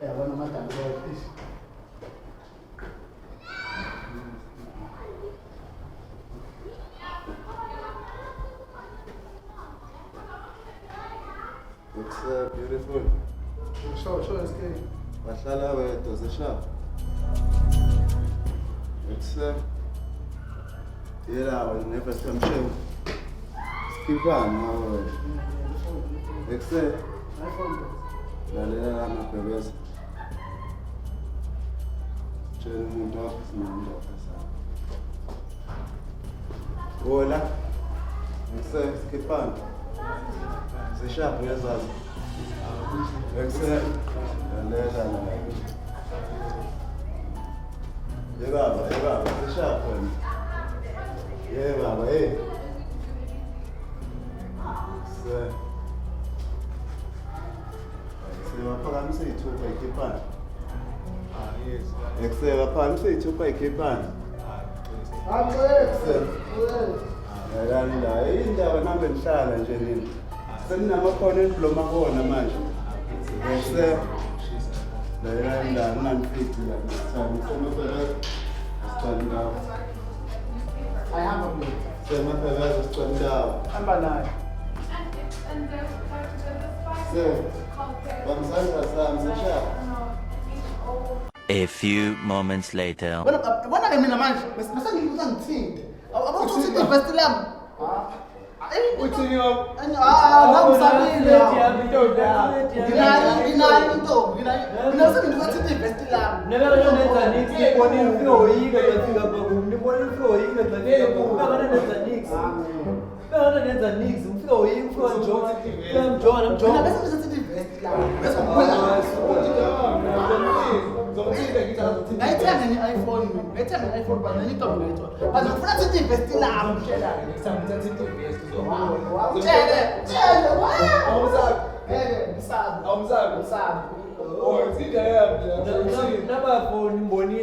Yabona amadami lawo please. It's beautiful. Show SK. Bahlala wedwa zeshap. It's yela wena never some show. Skipana nawe. Excel. Lalela amabhebeza. Tshela umuntu wakho sinamndoda sana. Hola. Excel skipana. Zeshap uyazazi. Excel. Lalela la. Baba, zeshap wena. Baba, Phakamise ithupha ekhepana. Yes. Eksela phakamise ithupha ekhepana. Yalani la, indaba nambe nihlala nje nini. Seninamakhono endibloma kona manje. Eksela. Yalani la, nginanifithi la. Semaphelele. Sicela indawo. Ayihamba mna. Semaphelele sicela indawo. Hamba naye. A few moments later. Bona ke mina manje besengikuza ngithinte. Awuthi invest lami. Uthini yo? Nangisabile. Nginalo intombi. Mina sengikuza invest lami. Never nenza nix ngibona ufike uyike ngafika baku ngibona ufike uyike ngafika baku kana nenza nix kana nenza nix ufike uyike ufike njonga Mina bese ngizothi invest lami. Bese ngibona. Ngayithenga ne-iPhone mina. Ngayithenga ne-iPhone but nenye intombi ngayithola. But ngifuna ukuthi invest lami. Tshele. Awumsabi. Ngisabi. Oh, it's either nabafoni mbonini